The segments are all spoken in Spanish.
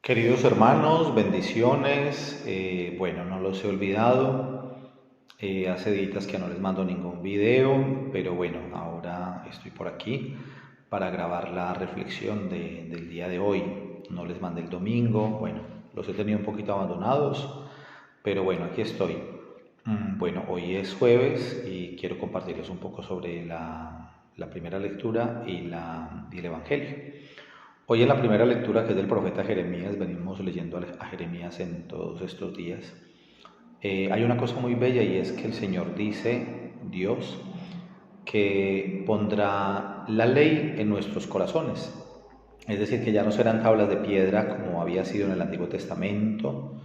Queridos hermanos, bendiciones. Bueno, no los he olvidado. Hace días que no les mando ningún video, pero bueno, ahora estoy por aquí para grabar la reflexión del día de hoy. No les mandé el domingo, bueno, los he tenido un poquito abandonados, pero bueno, aquí estoy. Bueno, hoy es jueves y quiero compartirles un poco sobre la primera lectura y el Evangelio. Hoy en la primera lectura, que es del profeta Jeremías, venimos leyendo a Jeremías en todos estos días. Hay una cosa muy bella y es que el Señor dice, Dios, que pondrá la ley en nuestros corazones. Es decir, que ya no serán tablas de piedra como había sido en el Antiguo Testamento,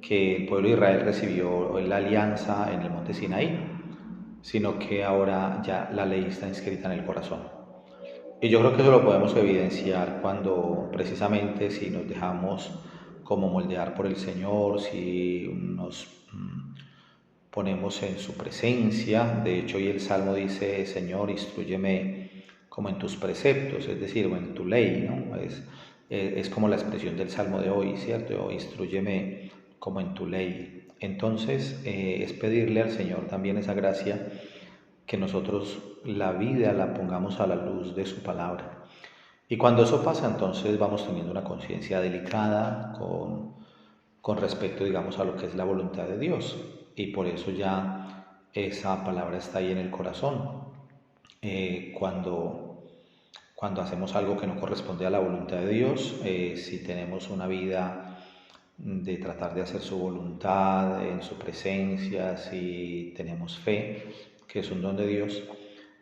que el pueblo de Israel recibió la alianza en el monte Sinaí, sino que ahora ya la ley está inscrita en el corazón. Y yo creo que eso lo podemos evidenciar cuando precisamente si nos dejamos como moldear por el Señor, si nos ponemos en su presencia. De hecho, hoy el Salmo dice, Señor, instrúyeme como en tus preceptos, es decir, o en tu ley, ¿no? Es como la expresión del Salmo de hoy, ¿cierto? Instrúyeme como en tu ley. Entonces, es pedirle al Señor también esa gracia, que nosotros la vida la pongamos a la luz de su palabra. Y cuando eso pasa, entonces vamos teniendo una conciencia delicada con respecto, digamos, a lo que es la voluntad de Dios. Y por eso ya esa palabra está ahí en el corazón. Cuando hacemos algo que no corresponde a la voluntad de Dios, si tenemos una vida de tratar de hacer su voluntad en su presencia, si tenemos fe, que es un don de Dios,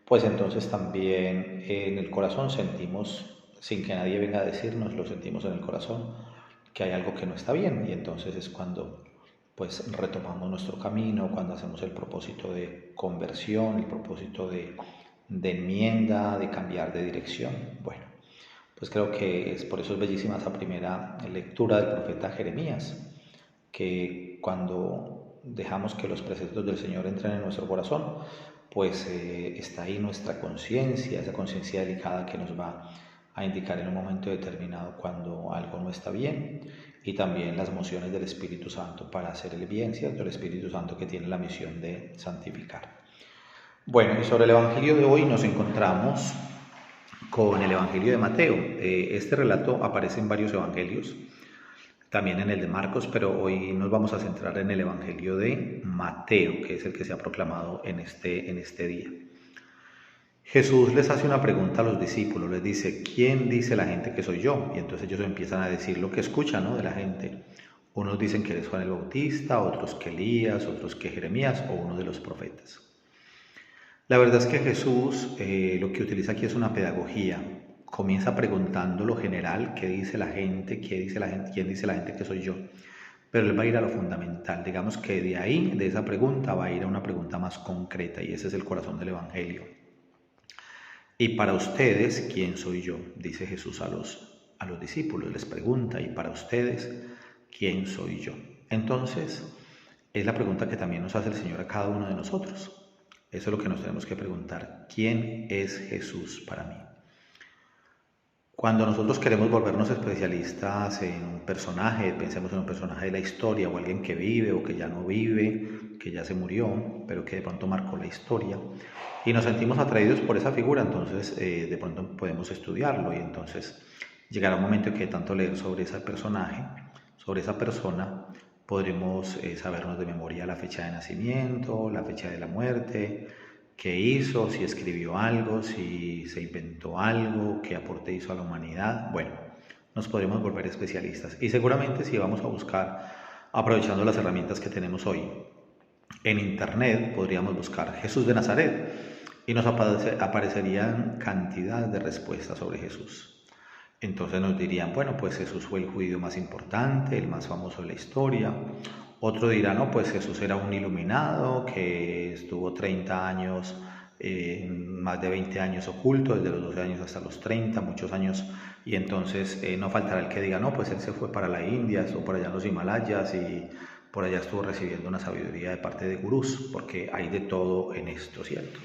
pues entonces también en el corazón sentimos, sin que nadie venga a decirnos, lo sentimos en el corazón, que hay algo que no está bien, y entonces es cuando pues retomamos nuestro camino, cuando hacemos el propósito de conversión, el propósito de enmienda, de cambiar de dirección. Bueno, pues creo que es por eso es bellísima esa primera lectura del profeta Jeremías, que cuando dejamos que los preceptos del Señor entren en nuestro corazón, pues está ahí nuestra conciencia, esa conciencia delicada que nos va a indicar en un momento determinado cuando algo no está bien, y también las mociones del Espíritu Santo para hacer el bien, ¿cierto? El Espíritu Santo que tiene la misión de santificar. Bueno, y sobre el Evangelio de hoy nos encontramos con el Evangelio de Mateo. Este relato aparece en varios evangelios, también en el de Marcos, pero hoy nos vamos a centrar en el Evangelio de Mateo, que es el que se ha proclamado en este día. Jesús les hace una pregunta a los discípulos, les dice, ¿quién dice la gente que soy yo? Y entonces ellos empiezan a decir lo que escuchan, ¿no?, de la gente. Unos dicen que eres Juan el Bautista, otros que Elías, otros que Jeremías o uno de los profetas. La verdad es que Jesús lo que utiliza aquí es una pedagogía. Comienza preguntando lo general, ¿qué dice la gente? ¿Quién dice la gente que soy yo? Pero él va a ir a lo fundamental. Digamos que de ahí, de esa pregunta, va a ir a una pregunta más concreta, y ese es el corazón del Evangelio. Y para ustedes, ¿quién soy yo?, dice Jesús a los discípulos. Les pregunta, ¿y para ustedes, quién soy yo? Entonces, es la pregunta que también nos hace el Señor a cada uno de nosotros. Eso es lo que nos tenemos que preguntar. ¿Quién es Jesús para mí? Cuando nosotros queremos volvernos especialistas en un personaje, pensemos en un personaje de la historia o alguien que vive o que ya no vive, que ya se murió, pero que de pronto marcó la historia, y nos sentimos atraídos por esa figura, entonces de pronto podemos estudiarlo, y entonces llegará un momento en que tanto leer sobre ese personaje, sobre esa persona, podremos sabernos de memoria la fecha de nacimiento, la fecha de la muerte, qué hizo, si escribió algo, si se inventó algo, qué aporte hizo a la humanidad. Bueno, nos podremos volver especialistas. Y seguramente si vamos a buscar, aprovechando las herramientas que tenemos hoy, en internet podríamos buscar Jesús de Nazaret y nos aparecerían cantidad de respuestas sobre Jesús. Entonces nos dirían, bueno, pues Jesús fue el judío más importante, el más famoso de la historia. Otro dirá, no, pues Jesús era un iluminado que estuvo 30 años, más de 20 años oculto, desde los 12 años hasta los 30, muchos años, y entonces no faltará el que diga, no, pues él se fue para la India, estuvo por allá en los Himalayas y por allá estuvo recibiendo una sabiduría de parte de gurús, porque hay de todo en esto, ¿cierto?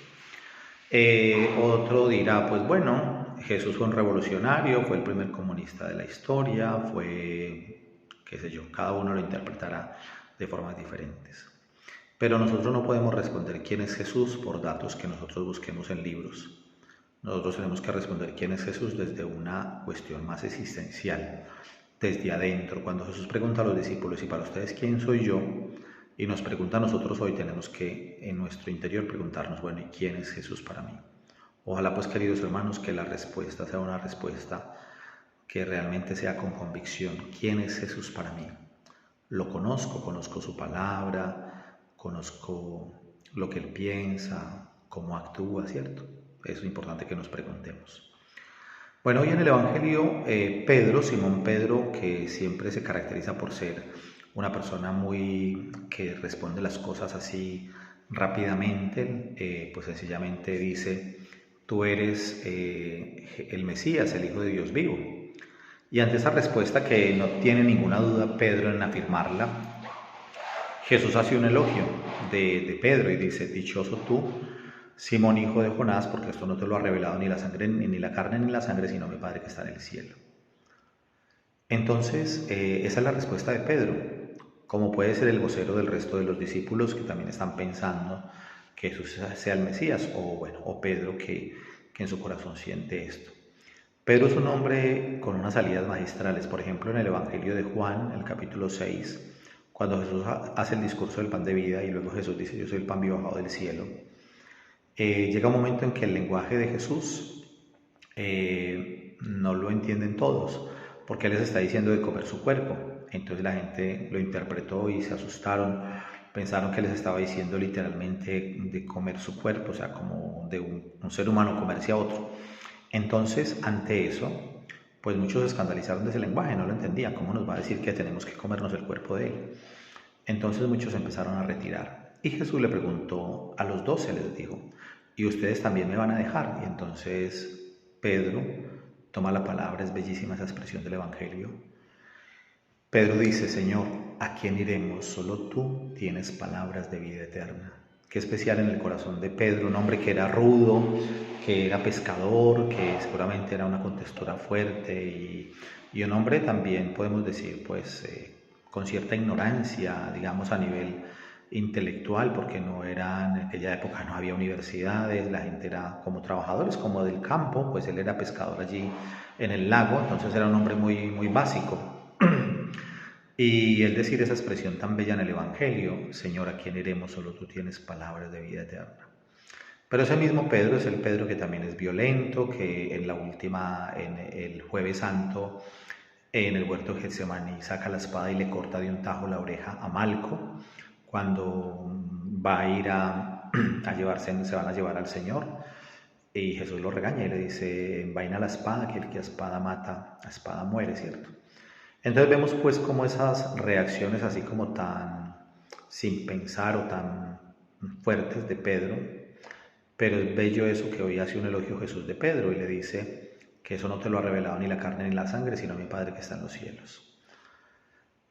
Otro dirá, pues bueno, Jesús fue un revolucionario, fue el primer comunista de la historia, fue, qué sé yo, cada uno lo interpretará de formas diferentes. Pero nosotros no podemos responder quién es Jesús por datos que nosotros busquemos en libros. Nosotros tenemos que responder quién es Jesús desde una cuestión más existencial, desde adentro. Cuando Jesús pregunta a los discípulos, ¿y para ustedes quién soy yo? Y nos pregunta a nosotros hoy, tenemos que en nuestro interior preguntarnos, bueno, ¿y quién es Jesús para mí? Ojalá pues, queridos hermanos, que la respuesta sea una respuesta que realmente sea con convicción. ¿Quién es Jesús para mí? Lo conozco, conozco su palabra, conozco lo que él piensa, cómo actúa, ¿cierto? Es importante que nos preguntemos. Bueno, hoy en el Evangelio, Simón Pedro, que siempre se caracteriza por ser una persona que responde las cosas así rápidamente, pues sencillamente dice, tú eres el Mesías, el Hijo de Dios vivo. Y ante esa respuesta, que no tiene ninguna duda Pedro en afirmarla, Jesús hace un elogio de Pedro y dice, dichoso tú, Simón, hijo de Jonás, porque esto no te lo ha revelado ni la sangre, ni la carne, ni la sangre, sino mi Padre que está en el cielo. Entonces, esa es la respuesta de Pedro, como puede ser el vocero del resto de los discípulos que también están pensando que Jesús sea el Mesías, o Pedro que en su corazón siente esto. Pedro es un hombre con unas salidas magistrales. Por ejemplo, en el Evangelio de Juan, el capítulo 6, cuando Jesús hace el discurso del pan de vida y luego Jesús dice, yo soy el pan vivo bajado del cielo, llega un momento en que el lenguaje de Jesús no lo entienden todos, porque Él les está diciendo de comer su cuerpo. Entonces la gente lo interpretó y se asustaron, pensaron que les estaba diciendo literalmente de comer su cuerpo, o sea, como de un ser humano comerse a otro. Entonces, ante eso, pues muchos se escandalizaron de ese lenguaje, no lo entendían. ¿Cómo nos va a decir que tenemos que comernos el cuerpo de Él? Entonces muchos empezaron a retirar. Y Jesús le preguntó a los 12, les dijo, ¿y ustedes también me van a dejar? Y entonces Pedro toma la palabra, es bellísima esa expresión del Evangelio. Pedro dice, Señor, ¿a quién iremos? Solo tú tienes palabras de vida eterna. Qué especial en el corazón de Pedro, un hombre que era rudo, que era pescador, que seguramente era una contextura fuerte y un hombre también, podemos decir, pues con cierta ignorancia, digamos a nivel intelectual, porque en aquella época no había universidades, la gente era como trabajadores, como del campo, pues él era pescador allí en el lago, entonces era un hombre muy, muy básico. Y él decir esa expresión tan bella en el Evangelio, Señor, ¿a quién iremos? Solo tú tienes palabras de vida eterna. Pero ese mismo Pedro es el Pedro que también es violento, que en el Jueves Santo, en el huerto de Getsemaní, saca la espada y le corta de un tajo la oreja a Malco, cuando va a ir se van a llevar al Señor, y Jesús lo regaña y le dice, envaina la espada, que el que a espada mata, a espada muere, ¿cierto? Entonces vemos pues como esas reacciones así como tan sin pensar o tan fuertes de Pedro, pero es bello eso que hoy hace un elogio Jesús de Pedro y le dice que eso no te lo ha revelado ni la carne ni la sangre, sino mi Padre que está en los cielos.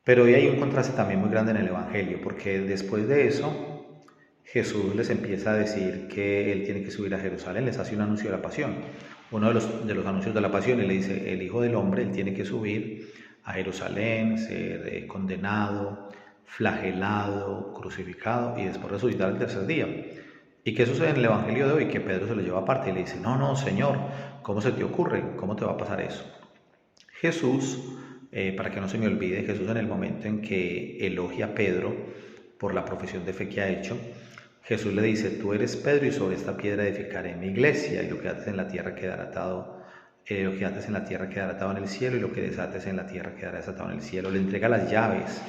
Pero hoy hay un contraste también muy grande en el Evangelio, porque después de eso Jesús les empieza a decir que Él tiene que subir a Jerusalén, les hace un anuncio de la pasión, uno de los anuncios de la pasión, y le dice, el Hijo del Hombre, Él tiene que subir a Jerusalén, ser condenado, flagelado, crucificado y después resucitar el tercer día. ¿Y qué sucede en el Evangelio de hoy? Que Pedro se lo lleva aparte y le dice, no, Señor, ¿cómo se te ocurre? ¿Cómo te va a pasar eso? Jesús, para que no se me olvide, Jesús en el momento en que elogia a Pedro por la profesión de fe que ha hecho, Jesús le dice, tú eres Pedro y sobre esta piedra edificaré mi iglesia y lo que haces en la tierra quedará atado. Lo que ates en la tierra quedará atado en el cielo y lo que desates en la tierra quedará desatado en el cielo. Le entrega las llaves.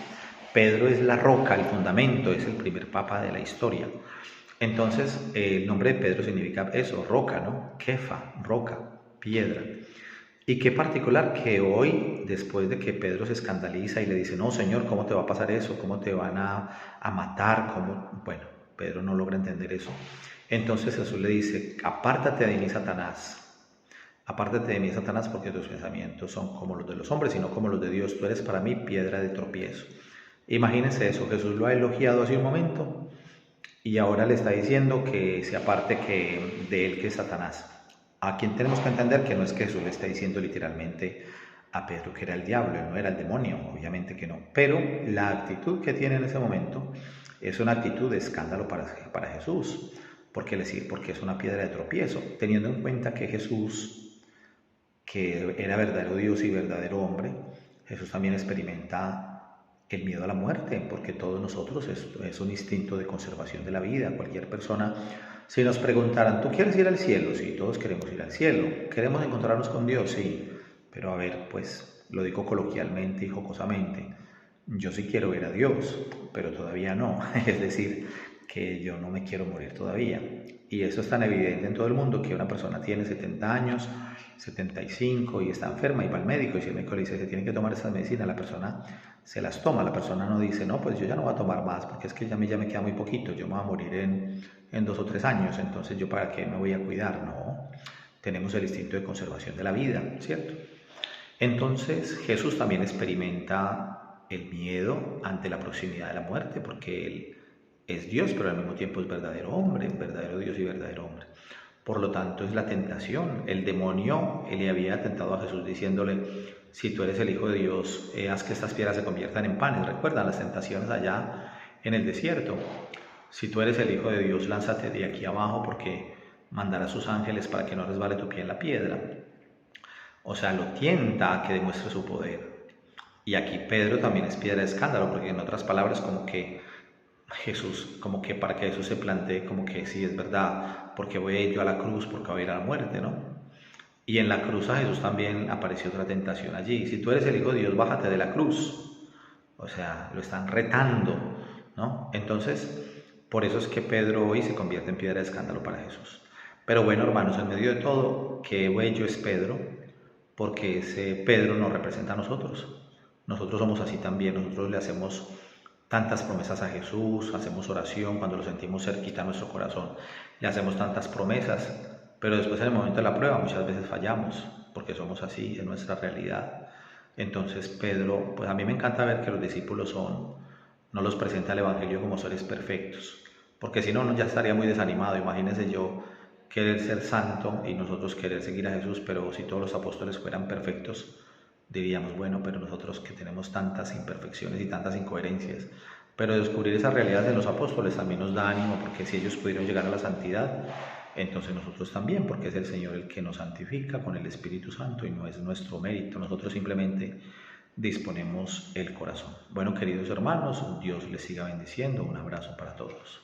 Pedro es la roca, el fundamento, es el primer papa de la historia. Entonces, el nombre de Pedro significa eso, roca, ¿no? Kefa, roca, piedra. Y qué particular que hoy, después de que Pedro se escandaliza y le dice, no, Señor, ¿cómo te va a pasar eso? ¿Cómo te van a matar? Bueno, Pedro no logra entender eso. Entonces Jesús le dice, apártate de mí, Satanás. Apártate de mí, Satanás, porque tus pensamientos son como los de los hombres y no como los de Dios. Tú eres para mí piedra de tropiezo. Imagínense eso, Jesús lo ha elogiado hace un momento y ahora le está diciendo que se aparte de él, que es Satanás. A quien tenemos que entender que no es que Jesús le está diciendo literalmente a Pedro que era el diablo, él no era el demonio, obviamente que no, pero la actitud que tiene en ese momento es una actitud de escándalo para Jesús, porque es una piedra de tropiezo, teniendo en cuenta que Jesús, que era verdadero Dios y verdadero hombre, Jesús también experimenta el miedo a la muerte, porque todos nosotros es un instinto de conservación de la vida. Cualquier persona, si nos preguntaran, ¿tú quieres ir al cielo? Sí, todos queremos ir al cielo. ¿Queremos encontrarnos con Dios? Sí. Pero a ver, pues lo digo coloquialmente y jocosamente, yo sí quiero ver a Dios, pero todavía no. Es decir, que yo no me quiero morir todavía. Y eso es tan evidente en todo el mundo que una persona tiene 70 años, 75 y está enferma y va al médico y si el médico le dice que tiene que tomar esas medicinas, la persona se las toma. La persona no dice, no, pues yo ya no voy a tomar más porque es que ya me queda muy poquito, yo me voy a morir en 2 o 3 años, entonces yo para qué me voy a cuidar. No, tenemos el instinto de conservación de la vida, ¿cierto? Entonces Jesús también experimenta el miedo ante la proximidad de la muerte porque Él es Dios, pero al mismo tiempo es verdadero hombre, verdadero Dios y verdadero hombre. Por lo tanto es la tentación. El demonio le había tentado a Jesús diciéndole, si tú eres el Hijo de Dios, haz que estas piedras se conviertan en panes. ¿Recuerdan las tentaciones allá en el desierto? Si tú eres el Hijo de Dios, lánzate de aquí abajo porque mandará a sus ángeles para que no resbale tu pie en la piedra. O sea, lo tienta a que demuestre su poder. Y aquí Pedro también es piedra de escándalo, porque en otras palabras como que Jesús, como que para que Jesús se plantee como que sí es verdad, porque voy a ir yo a la cruz, porque voy a ir a la muerte, ¿no? Y en la cruz a Jesús también apareció otra tentación allí. Si tú eres el Hijo de Dios, bájate de la cruz. O sea, lo están retando, ¿no? Entonces, por eso es que Pedro hoy se convierte en piedra de escándalo para Jesús. Pero bueno, hermanos, en medio de todo, qué bello es Pedro, porque ese Pedro nos representa a nosotros. Nosotros somos así también, nosotros le hacemos tantas promesas a Jesús, hacemos oración cuando lo sentimos cerquita a nuestro corazón, le hacemos tantas promesas, pero después en el momento de la prueba muchas veces fallamos, porque somos así, es nuestra realidad. Entonces Pedro, pues a mí me encanta ver que los discípulos no los presenta el Evangelio como seres perfectos, porque si no, ya estaría muy desanimado. Imagínense yo querer ser santo y nosotros querer seguir a Jesús, pero si todos los apóstoles fueran perfectos, diríamos, bueno, pero nosotros que tenemos tantas imperfecciones y tantas incoherencias, pero descubrir esa realidad de los apóstoles también nos da ánimo, porque si ellos pudieron llegar a la santidad, entonces nosotros también, porque es el Señor el que nos santifica con el Espíritu Santo y no es nuestro mérito, nosotros simplemente disponemos el corazón. Bueno, queridos hermanos, Dios les siga bendiciendo, un abrazo para todos.